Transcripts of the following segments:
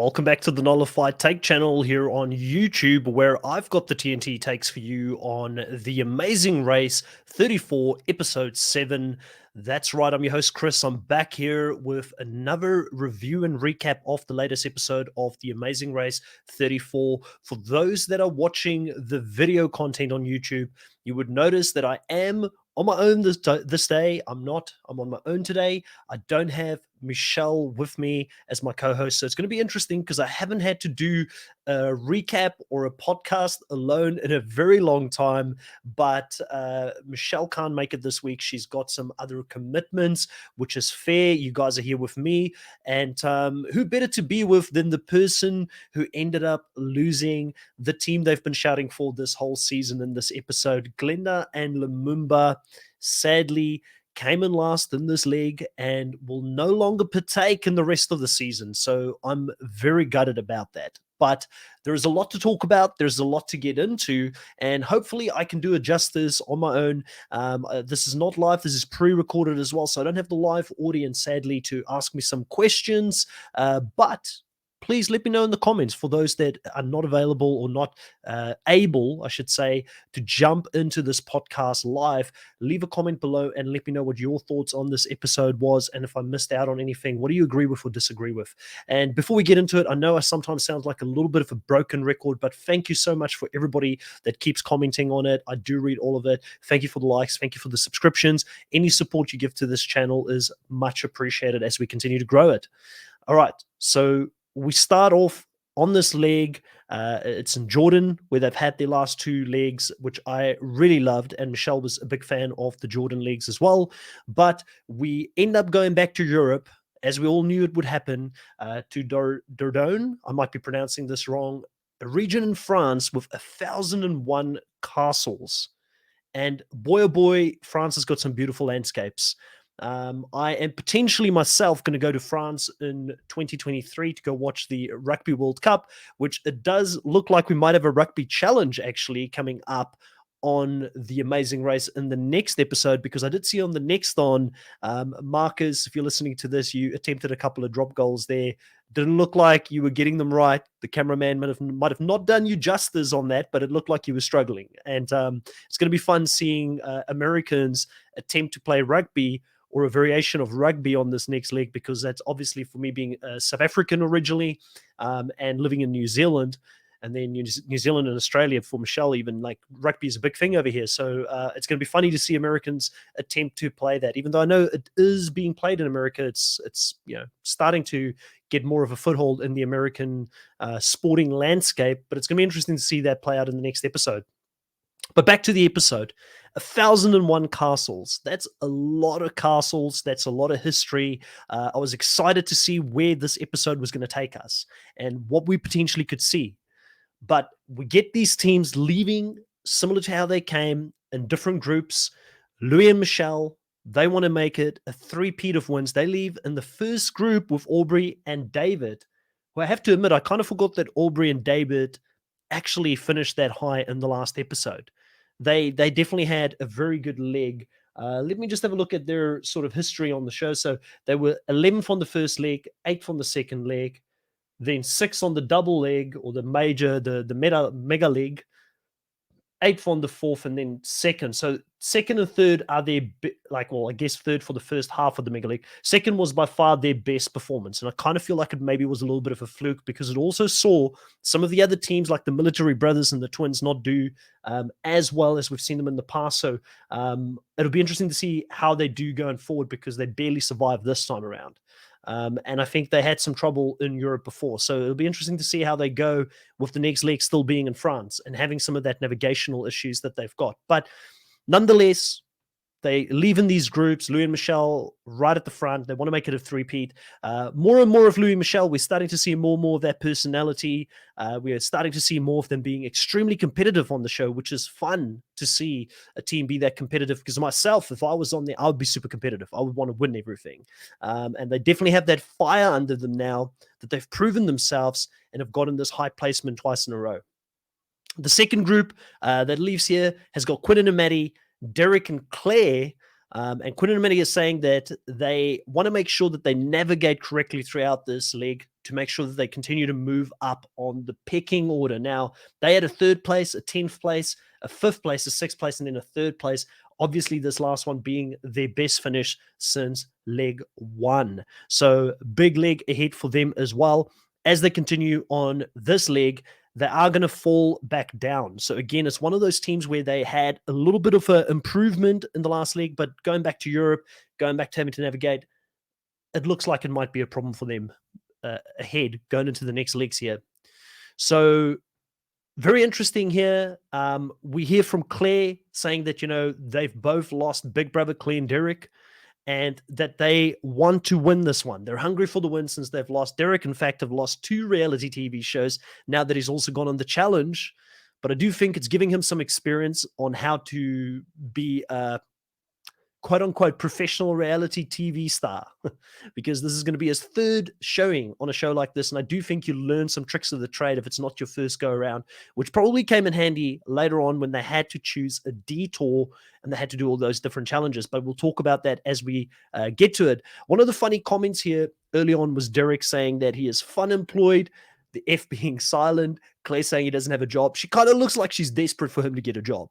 Welcome back to the Nullified Take channel here on YouTube, where I've got the TNT takes for you on The Amazing Race 34, Episode 7. That's right, I'm your host, Chris. I'm back here with another review and recap of the latest episode of The Amazing Race 34. For those that are watching the video content on YouTube, you would notice that I am on my own this day. I'm on my own today. I don't have Michelle with me as my co-host, so it's going to be interesting because I haven't had to do a recap or a podcast alone in a very long time. But Michelle can't make it this week. She's got some other commitments, which is fair. You guys are here with me, and who better to be with than the person who ended up losing the team they've been shouting for this whole season in this episode. Glenda and Lumumba sadly came in last in this league and will no longer partake in the rest of the season. So I'm very gutted about that. But there is a lot to talk about. There's a lot to get into, and hopefully I can do a justice on my own. This is not live. This is pre-recorded as well, so I don't have the live audience, sadly, to ask me some questions. But please let me know in the comments for those that are not available or not able, I should say, to jump into this podcast live. Leave a comment below and let me know what your thoughts on this episode was, and if I missed out on anything, what do you agree with or disagree with? And before we get into it, I know I sometimes sound like a little bit of a broken record, but thank you so much for everybody that keeps commenting on it. I do read all of it. Thank you for the likes. Thank you for the subscriptions. Any support you give to this channel is much appreciated as we continue to grow it. All right, so we start off on this leg. It's in Jordan, where they've had their last two legs, which I really loved, and Michelle was a big fan of the Jordan legs as well. But we end up going back to Europe, as we all knew it would happen, to Dordogne. I might be pronouncing this wrong. A region in France with 1,001 castles. And boy, oh boy, France has got some beautiful landscapes. I am potentially myself going to go to France in 2023 to go watch the Rugby World Cup, which it does look like we might have a rugby challenge actually coming up on The Amazing Race in the next episode, because I did see on the next Marcus, if you're listening to this, you attempted a couple of drop goals there. Didn't look like you were getting them right. The cameraman might have not done you justice on that, but it looked like you were struggling. And it's going to be fun seeing Americans attempt to play rugby or a variation of rugby on this next leg, because that's obviously, for me being South African originally and living in New Zealand, and then New Zealand and Australia, for Michelle even, like rugby is a big thing over here. So it's going to be funny to see Americans attempt to play that. Even though I know it is being played in America, it's starting to get more of a foothold in the American sporting landscape. But it's going to be interesting to see that play out in the next episode. But back to the episode. 1,001 castles. That's a lot of castles. That's a lot of history. I was excited to see where this episode was going to take us and what we potentially could see. But we get these teams leaving similar to how they came, in different groups. Louis and Michelle, they want to make it a three-peat of wins. They leave in the first group with Aubrey and David, who I have to admit, I kind of forgot that Aubrey and David actually finished that high in the last episode. They definitely had a very good leg. Let me just have a look at their sort of history on the show. So they were 11th on the first leg, 8th on the second leg, then 6th on the double leg, or the mega leg, 8th on the fourth, and then second. So second and third are their, I guess third for the first half of the mega league. Second was by far their best performance. And I kind of feel like it maybe was a little bit of a fluke, because it also saw some of the other teams like the Military Brothers and the Twins not do as well as we've seen them in the past. So it'll be interesting to see how they do going forward, because they barely survived this time around. And I think they had some trouble in Europe before. So it'll be interesting to see how they go with the next leg still being in France and having some of that navigational issues that they've got. But nonetheless, they leave in these groups. Louis and Michelle right at the front. They want to make it a three-peat. More and more of Louis and Michelle. We're starting to see more and more of that personality. We are starting to see more of them being extremely competitive on the show, which is fun to see a team be that competitive. Because myself, if I was on there, I would be super competitive. I would want to win everything. And they definitely have that fire under them now that they've proven themselves and have gotten this high placement twice in a row. The second group that leaves here has got Quinn and Maddie, Derek and Claire, and Quinn and Maddie is saying that they want to make sure that they navigate correctly throughout this leg. to make sure that they continue to move up on the pecking order. Now, they had a third place, a 10th place, a fifth place, a sixth place, and then a third place. Obviously, this last one being their best finish since leg one. So, big leg ahead for them as well. As they continue on this leg, they are going to fall back down. So again, it's one of those teams where they had a little bit of an improvement in the last leg, but going back to Europe, going back to having to navigate, it looks like it might be a problem for them ahead going into the next legs here. So very interesting here. We hear from Claire saying that, they've both lost Big Brother Claire and Derek, and that they want to win this one. They're hungry for the win since they've lost. Derek, in fact, have lost 2 reality TV shows now that he's also gone on the challenge. But I do think it's giving him some experience on how to be a quote-unquote professional reality TV star, because this is going to be his 3rd showing on a show like this. And I do think you learn some tricks of the trade if it's not your first go around, which probably came in handy later on when they had to choose a detour and they had to do all those different challenges. But we'll talk about that as we get to it. One of the funny comments here early on was Derek saying that he is fun employed, the F being silent, Claire saying he doesn't have a job. She kind of looks like she's desperate for him to get a job.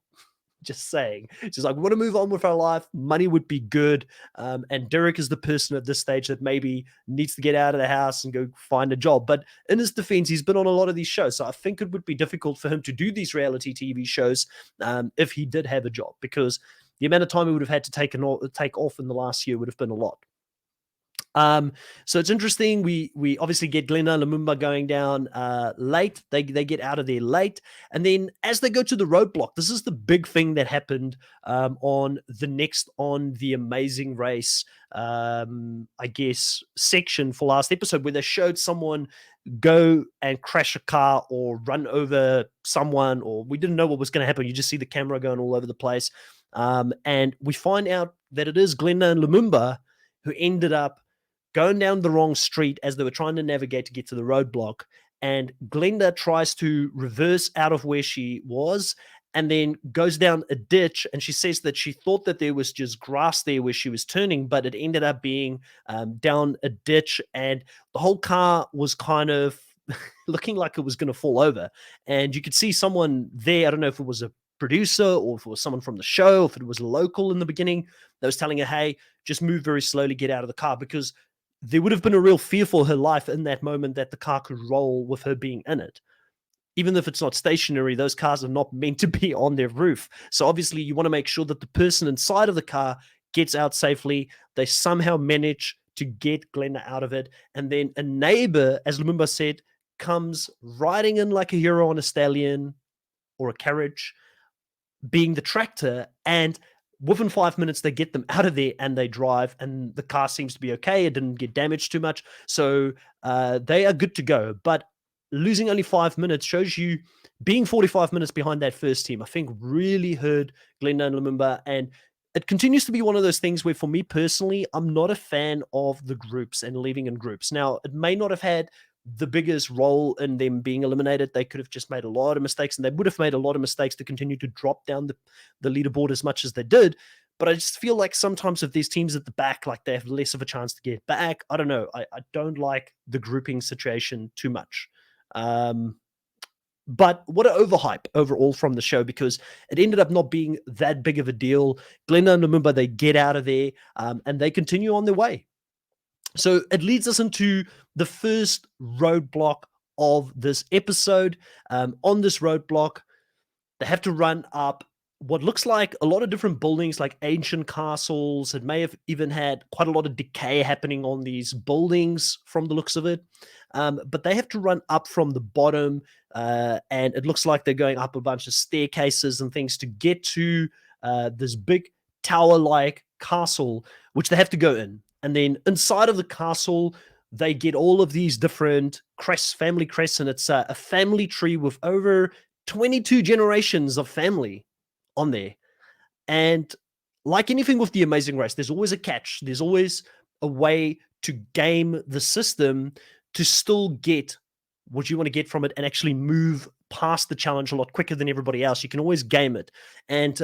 Just saying. She's like, we want to move on with our life. Money would be good. And Derek is the person at this stage that maybe needs to get out of the house and go find a job. But in his defense, he's been on a lot of these shows. So I think it would be difficult for him to do these reality TV shows if he did have a job, because the amount of time he would have had to take off in the last year would have been a lot. So it's interesting. We obviously get Glenda and Lumumba going down late. They get out of there late. And then as they go to the roadblock, this is the big thing that happened on the Amazing Race, I guess, section for last episode, where they showed someone go and crash a car or run over someone, or we didn't know what was going to happen. You just see the camera going all over the place. And we find out that it is Glenda and Lumumba who ended up going down the wrong street as they were trying to navigate to get to the roadblock. And Glenda tries to reverse out of where she was and then goes down a ditch. And she says that she thought that there was just grass there where she was turning, but it ended up being down a ditch. And the whole car was kind of looking like it was going to fall over. And you could see someone there. I don't know if it was a producer or if it was someone from the show, if it was a local in the beginning that was telling her, hey, just move very slowly, get out of the car, because there would have been a real fear for her life in that moment that the car could roll with her being in it. Even if it's not stationary, those cars are not meant to be on their roof. So obviously you want to make sure that the person inside of the car gets out safely. They somehow manage to get Glenda out of it. And then a neighbor, as Lumumba said, comes riding in like a hero on a stallion or a carriage, being the tractor, and within 5 minutes, they get them out of there and they drive, and the car seems to be okay. It didn't get damaged too much. So they are good to go. But losing only 5 minutes shows you being 45 minutes behind that first team, I think really hurt Glenda and Lumumba. And it continues to be one of those things where, for me personally, I'm not a fan of the groups and leaving in groups. Now, it may not have had the biggest role in them being eliminated. They could have just made a lot of mistakes, and they would have made a lot of mistakes to continue to drop down the leaderboard as much as they did. But I just feel like sometimes if there's teams at the back, like, they have less of a chance to get back. I don't know. I don't like the grouping situation too much. But what an overhype overall from the show, because it ended up not being that big of a deal. Glenda and Lumumba, they get out of there and they continue on their way. So it leads us into the first roadblock of this episode. On this roadblock, they have to run up what looks like a lot of different buildings, like ancient castles. It may have even had quite a lot of decay happening on these buildings from the looks of it. But they have to run up from the bottom, and it looks like they're going up a bunch of staircases and things to get to this big tower-like castle, which they have to go in. And then inside of the castle, they get all of these different crests, family crests, and it's a family tree with over 22 generations of family on there. And like anything with the Amazing Race, there's always a catch. There's always a way to game the system to still get what you want to get from it and actually move past the challenge a lot quicker than everybody else. You can always game it. And,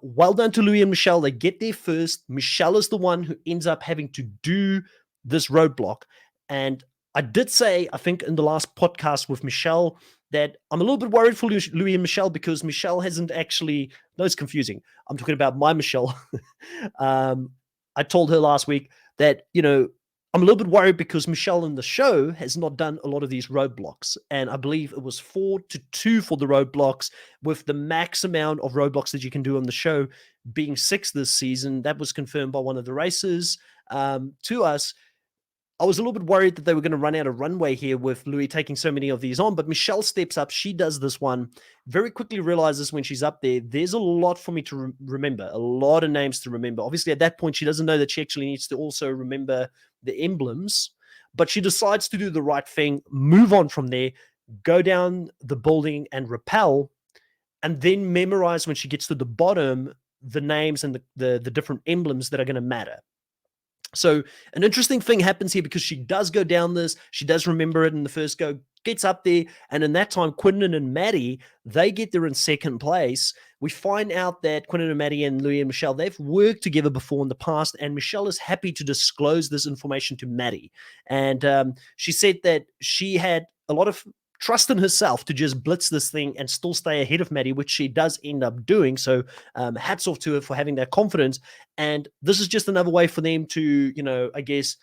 well done to Louis and Michelle. They get there first. Michelle is the one who ends up having to do this roadblock. And I did say, I think in the last podcast with Michelle, that I'm a little bit worried for Louis and Michelle because Michelle hasn't actually, no, it's confusing. I'm talking about my Michelle. um, I told her last week that, I'm a little bit worried because Michelle in the show has not done a lot of these roadblocks. And I believe it was 4-2 for the roadblocks, with the max amount of roadblocks that you can do on the show being 6 this season. That was confirmed by one of the races to us. I was a little bit worried that they were going to run out of runway here with Louis taking so many of these on, but Michelle steps up. She does this one, very quickly realizes when she's up there's a lot for me to remember, a lot of names to remember. Obviously, at that point, she doesn't know that she actually needs to also remember the emblems, but she decides to do the right thing, move on from there, go down the building and rappel, and then memorize when she gets to the bottom the names and the different emblems that are going to matter. So an interesting thing happens here because she does go down this. She does remember it in the first go, gets up there. And in that time, Quinton and Maddie, they get there in second place. We find out that Quinton and Maddie and Louis and Michelle, they've worked together before in the past. And Michelle is happy to disclose this information to Maddie. And she said that she had a lot of trust in herself to just blitz this thing and still stay ahead of Maddie, which she does end up doing. So hats off to her for having that confidence. And this is just another way for them to, I guess,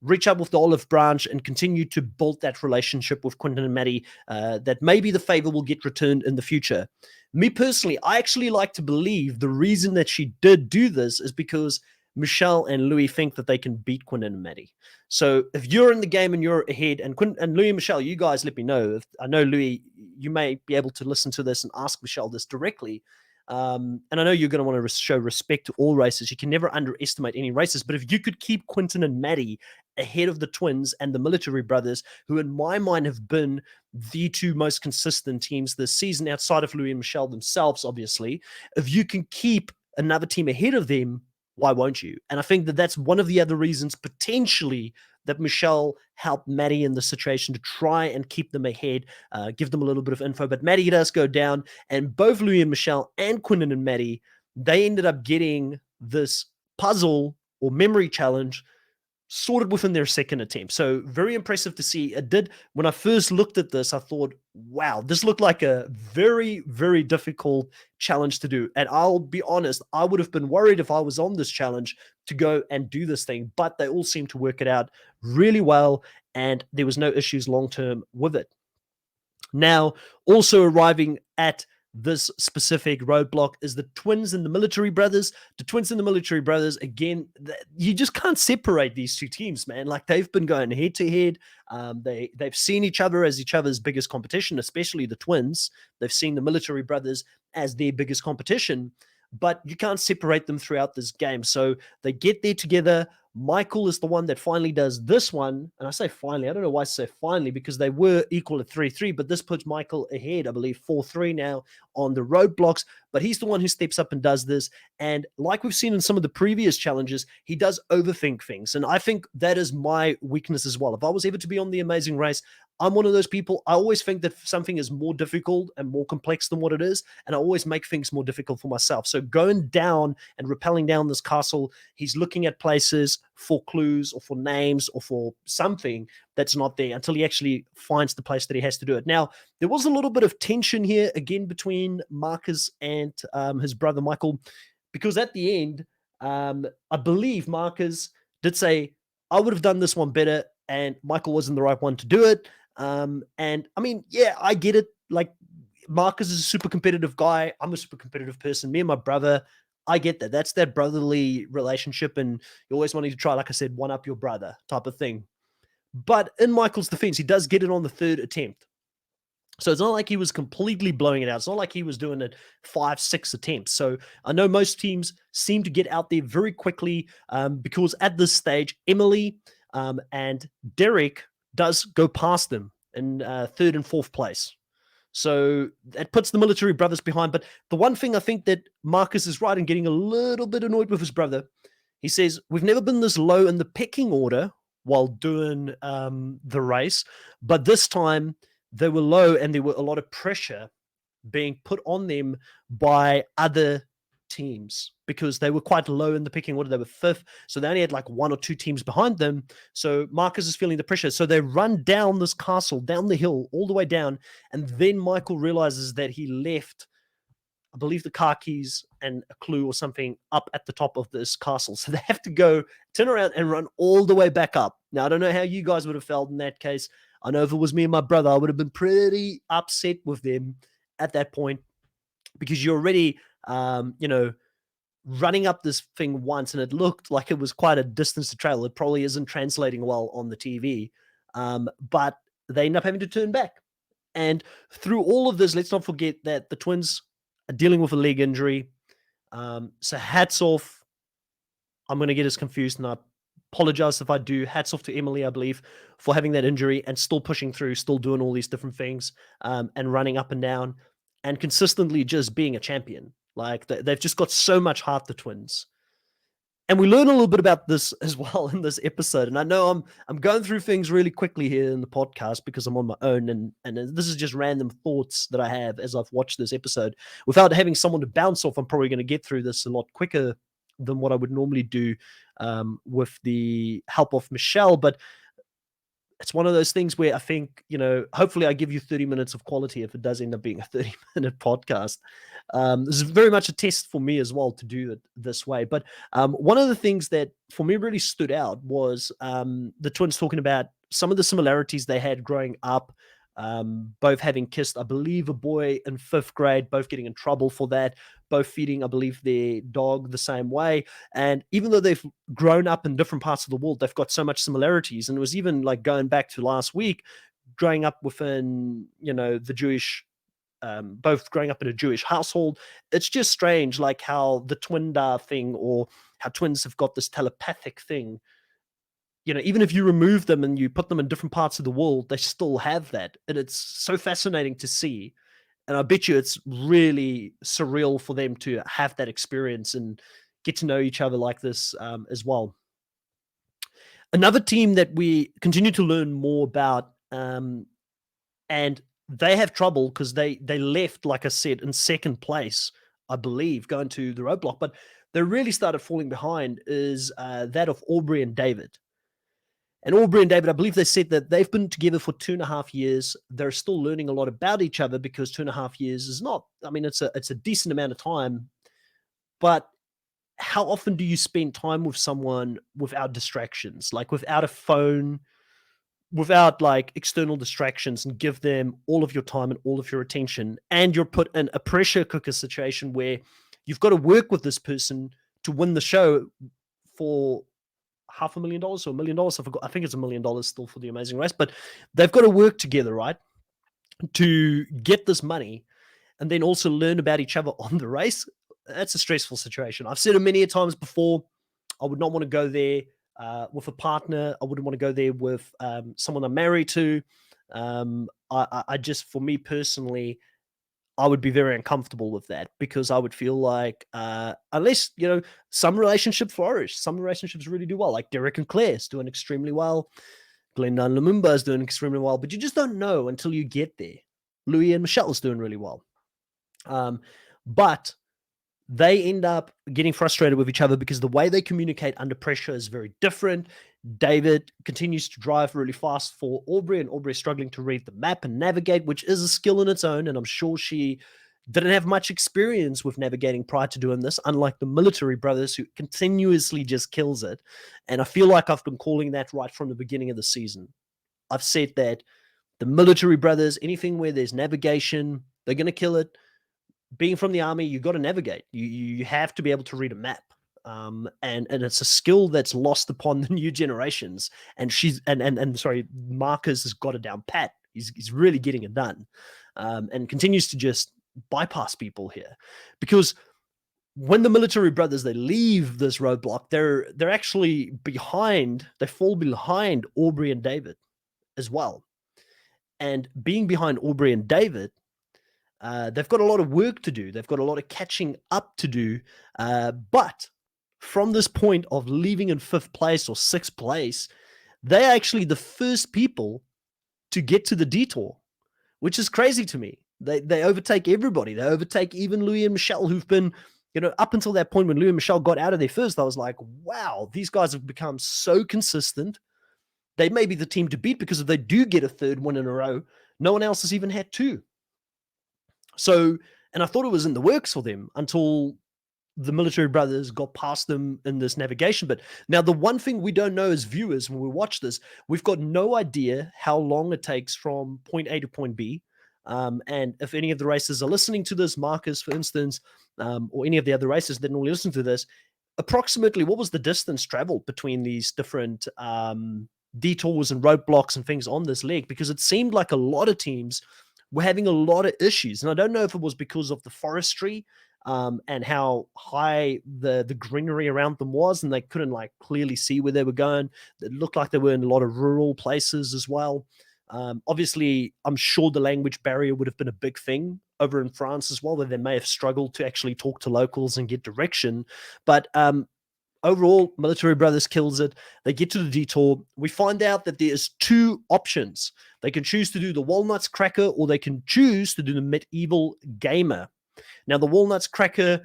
reach up with the olive branch and continue to build that relationship with Quinton and Maddie, that maybe the favor will get returned in the future. Me personally, I actually like to believe the reason that she did do this is because Michelle and Louis think that they can beat Quinton and Maddie. So if you're in the game and you're ahead, and Quinton and Louis and Michelle, you guys let me know. I know, Louis, you may be able to listen to this and ask Michelle this directly. And I know you're going to want to show respect to all races. You can never underestimate any races. But if you could keep Quinton and Maddie ahead of the twins and the military brothers, who in my mind have been the two most consistent teams this season outside of Louis and Michelle themselves, obviously, if you can keep another team ahead of them, why won't you? And I think that that's one of the other reasons potentially that Michelle helped Maddie in the situation to try and keep them ahead, give them a little bit of info. But Maddie does go down, and both Louis and Michelle and Quinton and Maddie, they ended up getting this puzzle or memory challenge sorted within their second attempt. So very impressive to see. It did, when I first looked at this, I thought, wow, this looked like a very, very difficult challenge to do. And I'll be honest, I would have been worried if I was on this challenge to go and do this thing, but they all seem to work it out really well. And there was no issues long-term with it. Now, also arriving at this specific roadblock is the twins and the military brothers. The twins and the military brothers, again, you just can't separate these two teams, man. Like, they've been going head to head. They've seen each other as each other's biggest competition, especially the twins. They've seen the military brothers as their biggest competition, but you can't separate them throughout this game. So they get there together. Michael is the one that finally does this one. And I say finally, I don't know why I say finally, because they were equal at 3-3, but this puts Michael ahead, I believe, 4-3 now on the roadblocks. But he's the one who steps up and does this. And like we've seen in some of the previous challenges, he does overthink things. And I think that is my weakness as well. If I was ever to be on The Amazing Race, I'm one of those people. I always think that something is more difficult and more complex than what it is. And I always make things more difficult for myself. So going down and rappelling down this castle, he's looking at places for clues or for names or for something that's not there until he actually finds the place that he has to do it. Now, there was a little bit of tension here again between Marcus and his brother Michael, because at the end, I believe Marcus did say, I would have done this one better, and Michael wasn't the right one to do it. And I mean, yeah, I get it. Like, Marcus is a super competitive guy. I'm a super competitive person. Me and my brother, I get that. That's that brotherly relationship. And you always wanting to try, like I said, one up your brother type of thing. But in Michael's defense, he does get it on the third attempt. So it's not like he was completely blowing it out. It's not like he was doing it 5-6 attempts. So I know most teams seem to get out there very quickly, because at this stage, Emily and Derek does go past them in third and fourth place. So that puts the military brothers behind. But the one thing I think that Marcus is right in getting a little bit annoyed with his brother, he says, we've never been this low in the pecking order while doing the race, but this time they were low and there were a lot of pressure being put on them by other teams because they were quite low in the pecking order. They were fifth, so they only had like one or two teams behind them. So Marcus is feeling the pressure. So they run down this castle, down the hill, all the way down, and then Michael realizes that he left, I believe, the car keys and a clue or something up at the top of this castle. So they have to go, turn around and run all the way back up. Now, I don't know how you guys would have felt in that case. I know if it was me and my brother, I would have been pretty upset with them at that point because you're already, running up this thing once and it looked like it was quite a distance to travel. It probably isn't translating well on the TV, but they end up having to turn back. And through all of this, let's not forget that the Twins are dealing with a leg injury. So hats off. I'm going to get us confused, and I apologize if I do. Hats off to Emily, I believe, for having that injury and still pushing through, still doing all these different things, and running up and down and consistently just being a champion. Like they've just got so much heart, the Twins. And we learn a little bit about this as well in this episode. And I know I'm going through things really quickly here in the podcast because I'm on my own, and this is just random thoughts that I have as I've watched this episode. Without having someone to bounce off, I'm probably going to get through this a lot quicker than what I would normally do with the help of Michelle. But it's one of those things where I think, hopefully I give you 30 minutes of quality if it does end up being a 30-minute podcast. This is very much a test for me as well to do it this way. But one of the things that for me really stood out was the Twins talking about some of the similarities they had growing up, both having kissed, I believe, a boy in 5th grade, both getting in trouble for that, both feeding, I believe, their dog the same way. And even though they've grown up in different parts of the world, they've got so much similarities. And it was even like going back to last week, growing up within, the Jewish, both growing up in a Jewish household. It's just strange, like how the twindar thing, or how twins have got this telepathic thing. Even if you remove them and you put them in different parts of the world, they still have that. And it's so fascinating to see. And I bet you it's really surreal for them to have that experience and get to know each other like this as well. Another team that we continue to learn more about, and they have trouble because they left, like I said, in 2nd place, I believe, going to the roadblock. But they really started falling behind is that of Aubrey and David. And Aubrey and David, I believe they said that they've been together for 2.5 years. They're still learning a lot about each other because 2.5 years is not, it's a decent amount of time. But how often do you spend time with someone without distractions, like without a phone, without like external distractions, and give them all of your time and all of your attention? And you're put in a pressure cooker situation where you've got to work with this person to win the show for $500,000 or $1 million. I think it's $1 million still for the Amazing Race, but they've got to work together, right, to get this money and then also learn about each other on the race. That's a stressful situation. I've said it many times before. I would not want to go there with a partner. I wouldn't want to go there with someone I'm married to. I just, for me personally, I would be very uncomfortable with that because I would feel like unless, some relationships flourish, some relationships really do well, like Derek and Claire's doing extremely well. Glenda and Lumumba is doing extremely well, but you just don't know until you get there. Louis and Michelle is doing really well. But they end up getting frustrated with each other because the way they communicate under pressure is very different. David continues to drive really fast for Aubrey, and Aubrey is struggling to read the map and navigate, which is a skill in its own. And I'm sure she didn't have much experience with navigating prior to doing this, unlike the military brothers who continuously just kills it. And I feel like I've been calling that right from the beginning of the season. I've said that the military brothers, anything where there's navigation, they're going to kill it. Being from the army, you got to navigate. You have to be able to read a map. And it's a skill that's lost upon the new generations. And Marcus has got it down pat. He's really getting it done, and continues to just bypass people here. Because when the military brothers, they leave this roadblock, they're actually behind. They fall behind Aubrey and David as well. And being behind Aubrey and David, they've got a lot of work to do. They've got a lot of catching up to do. But from this point of leaving in 5th place or 6th place, they're actually the first people to get to the detour, which is crazy to me. They overtake everybody. They overtake even Louis and Michelle, who've been up until that point when Louis and Michelle got out of there first, I was like, wow, these guys have become so consistent. They may be the team to beat, because if they do get a third one in a row, no one else has even had two. So, and I thought it was in the works for them until the military brothers got past them in this navigation. But now, the one thing we don't know as viewers when we watch this, we've got no idea how long it takes from point A to point B. And if any of the racers are listening to this, Marcus, for instance, or any of the other racers that normally listen to this, approximately what was the distance traveled between these different detours and roadblocks and things on this leg? Because it seemed like a lot of teams were having a lot of issues. And I don't know if it was because of the forestry and how high the greenery around them was, and they couldn't like clearly see where they were going. It looked like they were in a lot of rural places as well. Obviously, I'm sure the language barrier would have been a big thing over in France as well, where they may have struggled to actually talk to locals and get direction. But overall, Military Brothers kills it. They get to the detour. We find out that there's two options. They can choose to do the Walnuts Cracker, or they can choose to do the Medieval Gamer. Now, the Walnuts Cracker,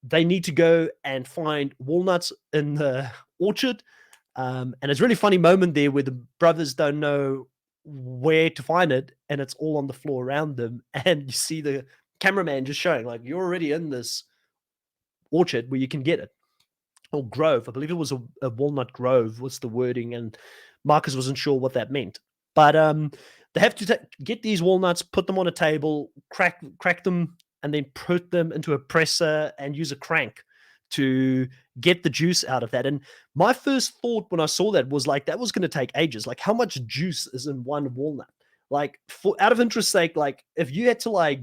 they need to go and find walnuts in the orchard. And it's a really funny moment there where the brothers don't know where to find it, and it's all on the floor around them. And you see the cameraman just showing, like, you're already in this orchard where you can get it. Or grove. I believe it was a walnut grove was the wording, and Marcus wasn't sure what that meant. But they have to get these walnuts, put them on a table, crack them, and then put them into a presser and use a crank to get the juice out of that. And my first thought when I saw that was like, that was going to take ages. Like, how much juice is in one walnut? Like, for out of interest sake, like, if you had to like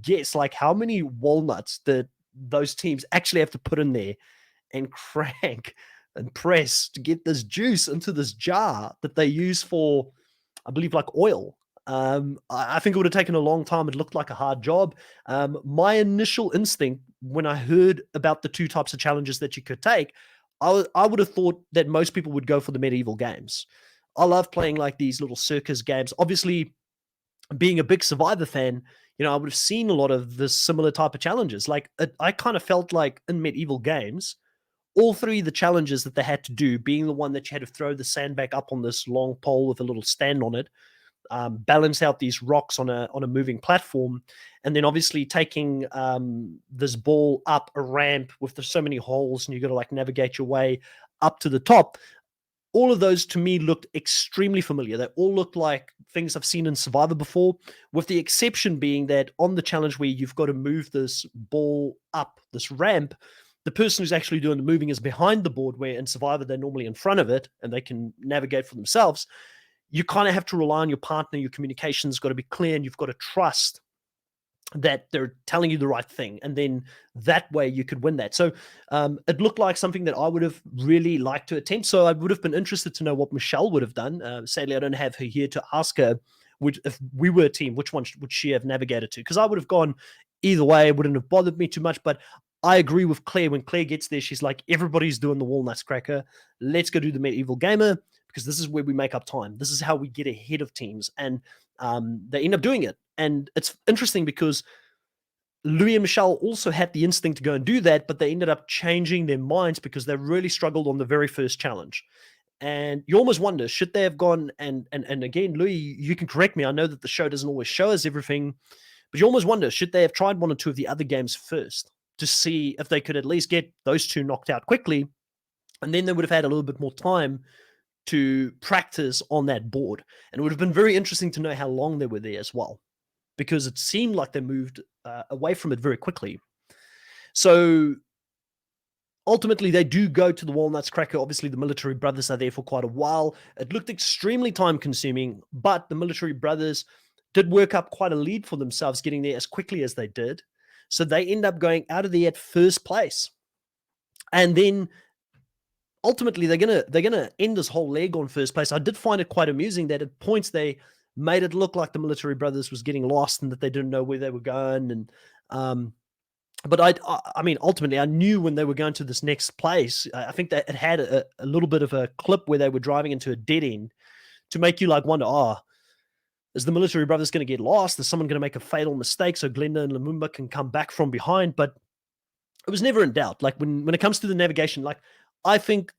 guess, like, how many walnuts that those teams actually have to put in there and crank and press to get this juice into this jar that they use for, I believe, like oil. I think it would have taken a long time. It looked like a hard job. My initial instinct when I heard about the two types of challenges that you could take, I would have thought that most people would go for the medieval games. I love playing like these little circus games. Obviously, being a big Survivor fan, I would have seen a lot of this similar type of challenges. Like, I kind of felt like in medieval games, all three of the challenges that they had to do, being the one that you had to throw the sandbag up on this long pole with a little stand on it, balance out these rocks on a moving platform, and then obviously taking this ball up a ramp with so many holes, and you got to like navigate your way up to the top. All of those to me looked extremely familiar. They all looked like things I've seen in Survivor before, with the exception being that on the challenge where you've got to move this ball up this ramp, the person who's actually doing the moving is behind the board, where in Survivor they're normally in front of it and they can navigate for themselves. You kind of have to rely on your partner. Your communication's got to be clear, and you've got to trust that they're telling you the right thing, and then that way you could win that. So it looked like something that I would have really liked to attempt. So I would have been interested to know what Michelle would have done. Sadly, I don't have her here to ask her, if we were a team, which one would she have navigated to? Because I would have gone either way. It wouldn't have bothered me too much. But I agree with Claire. When Claire gets there, she's like, everybody's doing the Walnuts Cracker. Let's go do the Medieval Gamer, because this is where we make up time. This is how we get ahead of teams. And they end up doing it. And it's interesting because Louis and Michelle also had the instinct to go and do that, but they ended up changing their minds because they really struggled on the very first challenge. And you almost wonder, should they have gone and again, Louis, you can correct me. I know that the show doesn't always show us everything, but you almost wonder, should they have tried one or two of the other games first to see if they could at least get those two knocked out quickly, and then they would have had a little bit more time to practice on that board. And it would have been very interesting to know how long they were there as well, because it seemed like they moved away from it very quickly. So ultimately, they do go to the Walnuts Cracker. Obviously, the military brothers are there for quite a while. It looked extremely time-consuming, but the military brothers did work up quite a lead for themselves, getting there as quickly as they did. So they end up going out of there at first place. And then ultimately, they're gonna end this whole leg on first place. I did find it quite amusing that at points they made it look like the military brothers was getting lost and that they didn't know where they were going. And but I mean, ultimately, I knew when they were going to this next place. I think that it had a little bit of a clip where they were driving into a dead end to make you like wonder, is the military brothers going to get lost? Is someone going to make a fatal mistake so Glenda and Lumumba can come back from behind? But it was never in doubt. Like when it comes to the navigation, like I think,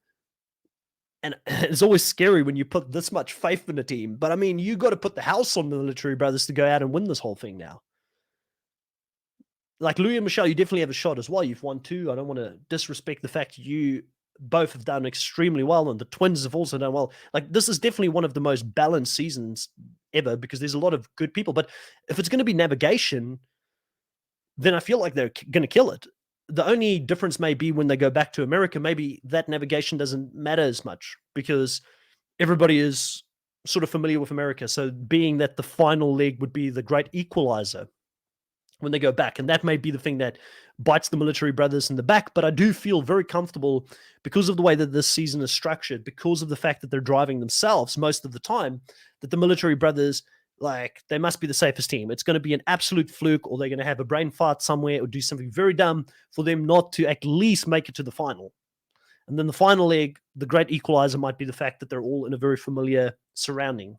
and it's always scary when you put this much faith in a team, but I mean, you got to put the house on the Military Brothers to go out and win this whole thing now. Like Louis and Michelle, you definitely have a shot as well. You've won two. I don't want to disrespect the fact you both have done extremely well, and the twins have also done well. Like this is definitely one of the most balanced seasons ever because there's a lot of good people. But if it's going to be navigation, then I feel like they're going to kill it. The only difference may be when they go back to America, maybe that navigation doesn't matter as much because everybody is sort of familiar with America. So being that the final leg would be the great equalizer when they go back. And that may be the thing that bites the Military Brothers in the back. But I do feel very comfortable because of the way that this season is structured, because of the fact that they're driving themselves most of the time, that the Military Brothers, like, they must be the safest team. It's going to be an absolute fluke, or they're going to have a brain fart somewhere or do something very dumb for them not to at least make it to the final. And then the final leg, the great equalizer might be the fact that they're all in a very familiar surrounding.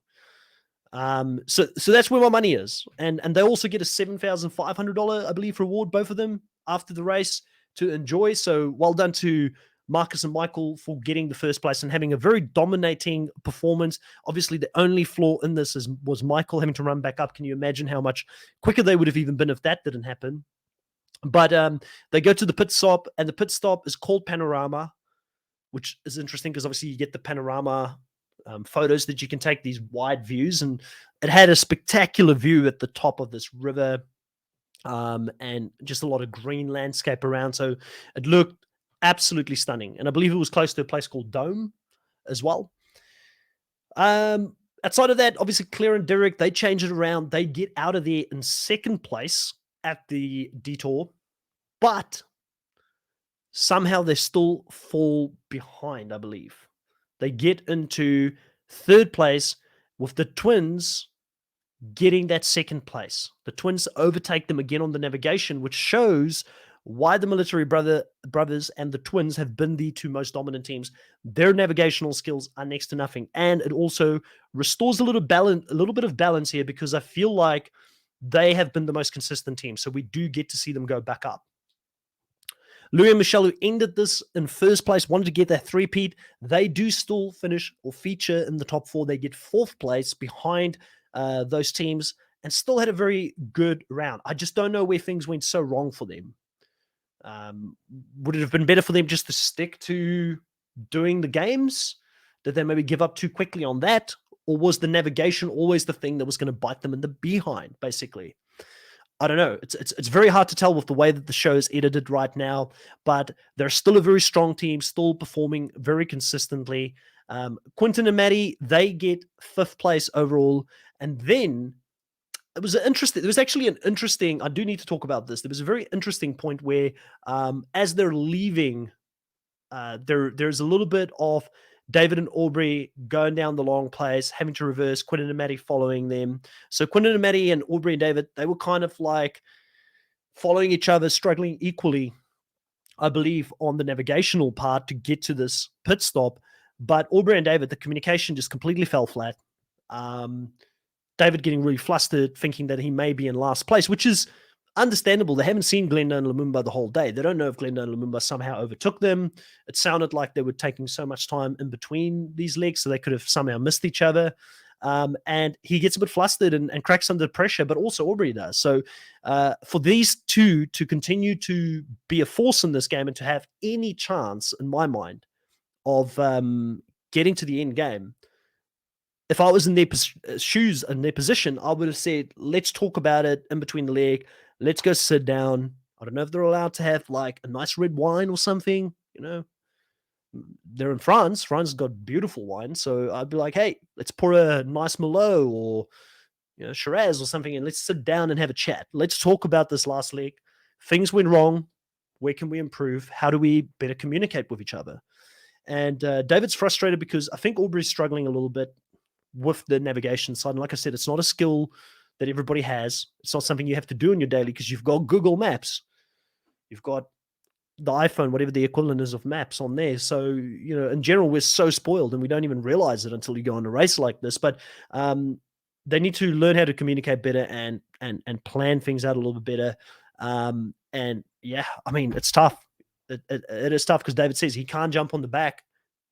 So that's where my money is, and they also get a $7,500, I believe, reward, both of them, after the race to enjoy. So well done to Marcus and Michael for getting the first place and having a very dominating performance. Obviously, the only flaw in this was Michael having to run back up. Can you imagine how much quicker they would have even been if that didn't happen? But they go to the pit stop, and the pit stop is called Panorama, which is interesting because obviously you get the panorama photos that you can take, these wide views, and it had a spectacular view at the top of this river, and just a lot of green landscape around. So it looked absolutely stunning, and I believe it was close to a place called Dome as well. Outside of that, obviously Claire and Derek, they change it around. They get out of there in second place at the detour, but somehow they still fall behind, I believe. They get into third place with the twins getting that second place. The twins overtake them again on the navigation, which shows why the Military Brothers and the twins have been the two most dominant teams. Their navigational skills are next to nothing. And it also restores a little bit of balance here because I feel like they have been the most consistent team. So we do get to see them go back up. Louis and Michelle, who ended this in first place, wanted to get that three-peat. They do still finish or feature in the top four. They get fourth place behind those teams and still had a very good round. I just don't know where things went so wrong for them. Would it have been better for them just to stick to doing the games? Did they maybe give up too quickly on that? Or was the navigation always the thing that was going to bite them in the behind, basically? I don't know. It's very hard to tell with the way that the show is edited right now, but they're still a very strong team, still performing very consistently. Quentin and Maddie, they get fifth place overall. And then it was interesting. There was actually an interesting, I do need to talk about this. There was a very interesting point where as they're leaving, there's a little bit of David and Aubrey going down the long place, having to reverse, Quentin and Maddie following them. So Quentin and Maddie and Aubrey and David, they were kind of like following each other, struggling equally, I believe, on the navigational part to get to this pit stop. But Aubrey and David, the communication just completely fell flat. David getting really flustered, thinking that he may be in last place, which is understandable. They haven't seen Glenda and Lumumba the whole day. They don't know if Glenda and Lumumba somehow overtook them. It sounded like they were taking so much time in between these legs, so they could have somehow missed each other. And he gets a bit flustered and cracks under pressure, but also Aubrey does. So for these two to continue to be a force in this game and to have any chance, in my mind, of getting to the end game, if I was in their shoes and their position, I would have said, let's talk about it in between the leg. Let's go sit down. I don't know if they're allowed to have like a nice red wine or something. You know, they're in France. France has got beautiful wine. So I'd be like, hey, let's pour a nice Merlot or, you know, Shiraz or something, and let's sit down and have a chat. Let's talk about this last leg. Things went wrong. Where can we improve? How do we better communicate with each other? And David's frustrated because I think Aubrey's struggling a little bit with the navigation side. And like I said, it's not a skill that everybody has. It's not something you have to do in your daily because you've got Google Maps. You've got the iPhone, whatever the equivalent is of maps on there. So, you know, in general, we're so spoiled and we don't even realize it until you go on a race like this. But they need to learn how to communicate better and plan things out a little bit better. And yeah, I mean, it's tough. It is tough because David says he can't jump on the back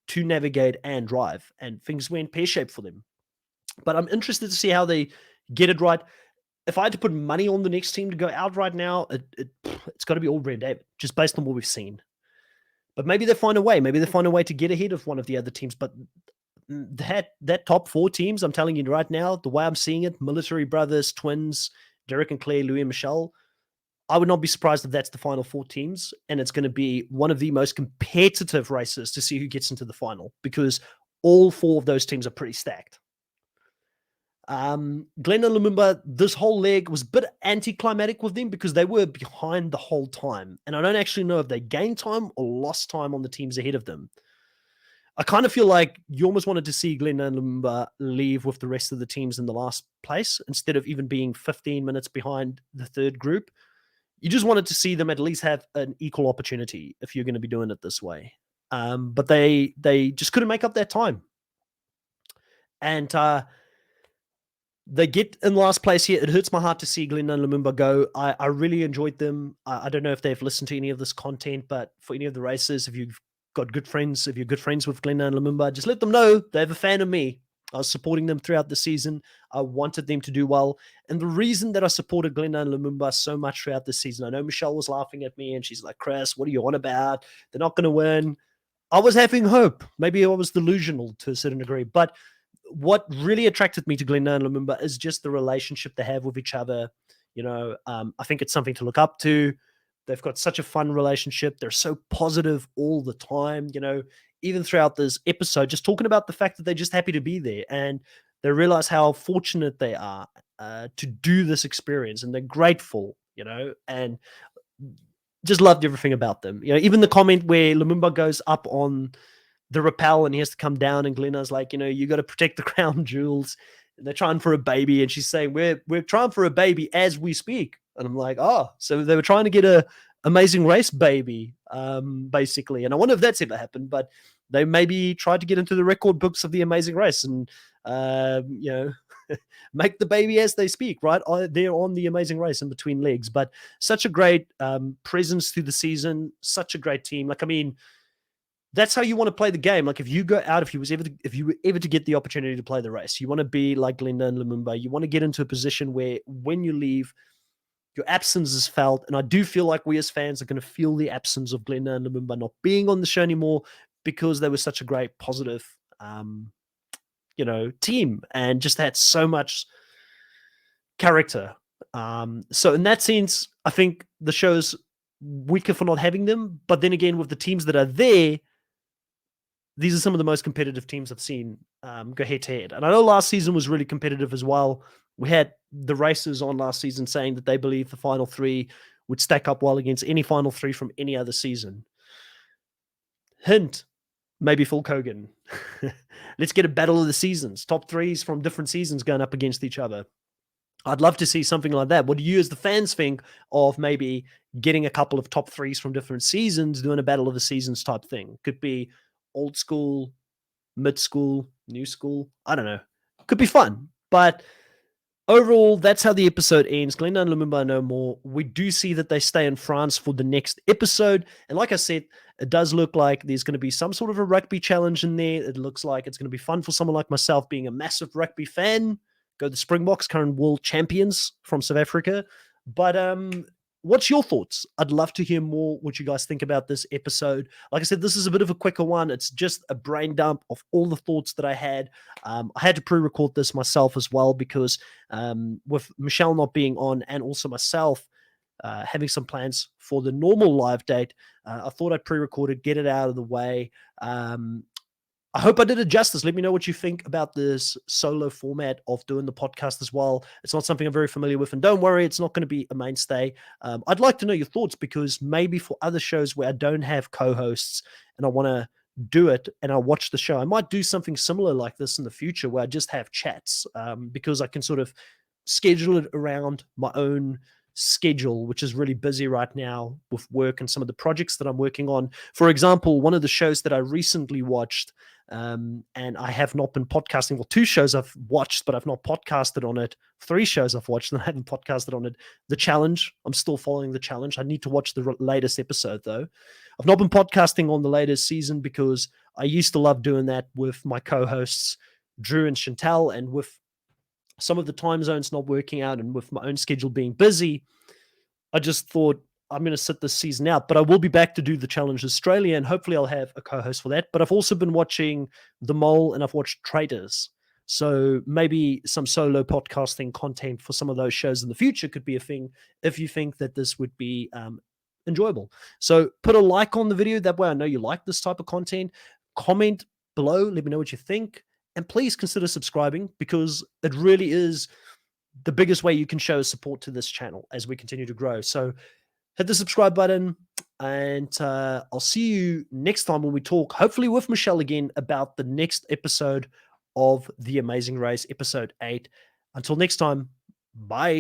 to navigate and drive, and things went pear shaped for them. But I'm interested to see how they get it right. If I had to put money on the next team to go out right now, it's got to be all Brent David, just based on what we've seen. But maybe they find a way. Maybe they find a way to get ahead of one of the other teams. But that top 4 teams, I'm telling you right now, the way I'm seeing it, Military Brothers, Twins, Derek and Claire, Louis and Michelle, I would not be surprised if that's the final 4 teams, and it's going to be one of the most competitive races to see who gets into the final, because all 4 of those teams are pretty stacked. Glenn and Lumumba, this whole leg was a bit anticlimactic with them because they were behind the whole time. And I don't actually know if they gained time or lost time on the teams ahead of them. I kind of feel like you almost wanted to see Glenn and Lumumba leave with the rest of the teams in the last place instead of even being 15 minutes behind the third group. You just wanted to see them at least have an equal opportunity if you're going to be doing it this way. But they just couldn't make up that time. And they get in last place here. It hurts my heart to see Glenn and Lumumba go. I really enjoyed them. I don't know if they've listened to any of this content, but for any of the races, if you've got good friends, if you're good friends with Glenn and Lumumba, just let them know they have a fan of me. I was supporting them throughout the season. I wanted them to do well. And the reason that I supported Glenn and Lumumba so much throughout the season, I know Michelle was laughing at me and she's like, Chris, what are you on about? They're not going to win. I was having hope. Maybe I was delusional to a certain degree, but what really attracted me to Glenn and Lumumba is just the relationship they have with each other. I think it's something to look up to. They've got such a fun relationship. They're so positive all the time, even throughout this episode, just talking about the fact that they're just happy to be there and they realize how fortunate they are to do this experience, and they're grateful, and just loved everything about them. Even the comment where Lumumba goes up on the rappel and he has to come down, and Glenna's like, you got to protect the crown jewels. And they're trying for a baby, and she's saying, we're trying for a baby as we speak. And I'm like, oh, so they were trying to get a Amazing Race baby, basically. And I wonder if that's ever happened, but they maybe tried to get into the record books of the Amazing Race and make the baby as they speak, right? They're on the Amazing Race in between legs. But such a great presence through the season, such a great team. That's how you want to play the game. Like, if you go out, if you were ever to get the opportunity to play the race, you want to be like Glenda and Lumumba. You want to get into a position where when you leave, your absence is felt. And I do feel like we as fans are going to feel the absence of Glenda and Lumumba not being on the show anymore, because they were such a great, positive, team and just had so much character. So in that sense, I think the show's weaker for not having them. But then again, with the teams that are there, these are some of the most competitive teams I've seen go head to head. And I know last season was really competitive as well. We had the racers on last season saying that they believe the final 3 would stack up well against any final 3 from any other season. Hint, maybe Phil Kogan. Let's get a battle of the seasons. Top 3s from different seasons going up against each other. I'd love to see something like that. What do you as the fans think of maybe getting a couple of top 3s from different seasons, doing a battle of the seasons type thing? Could be old school, mid school, new school. I don't know. Could be fun. But overall, that's how the episode ends. Glenda and Lumumba no more. We do see that they stay in France for the next episode. And like I said, it does look like there's going to be some sort of a rugby challenge in there. It looks like it's going to be fun for someone like myself, being a massive rugby fan. Go the Springboks, current world champions from South Africa. But what's your thoughts? I'd love to hear more what you guys think about this episode. Like I said, this is a bit of a quicker one. It's just a brain dump of all the thoughts that I had. I had to pre-record this myself as well because with Michelle not being on and also myself having some plans for the normal live date, I thought I'd pre-record it, get it out of the way. I hope I did it justice. Let me know what you think about this solo format of doing the podcast as well. It's not something I'm very familiar with, and don't worry, it's not going to be a mainstay. I'd like to know your thoughts, because maybe for other shows where I don't have co-hosts and I want to do it and I watch the show, I might do something similar like this in the future where I just have chats, because I can sort of schedule it around my own schedule, which is really busy right now with work and some of the projects that I'm working on. For example, one of the shows that I recently watched, and I have not been podcasting. Well, 2 shows I've watched, but I've not podcasted on it. 3 shows I've watched and I haven't podcasted on it. The Challenge. I'm still following The Challenge. I need to watch the latest episode though. I've not been podcasting on the latest season because I used to love doing that with my co-hosts, Drew and Chantal, and with some of the time zones not working out and with my own schedule being busy, I just thought I'm going to sit this season out, but I will be back to do the Challenge Australia, and hopefully I'll have a co-host for that. But I've also been watching The Mole and I've watched Traders. So maybe some solo podcasting content for some of those shows in the future could be a thing if you think that this would be enjoyable. So put a like on the video. That way I know you like this type of content. Comment below. Let me know what you think. And please consider subscribing because it really is the biggest way you can show support to this channel as we continue to grow. So hit the subscribe button, and I'll see you next time when we talk, hopefully with Michelle again, about the next episode of The Amazing Race, episode 8. Until next time, bye.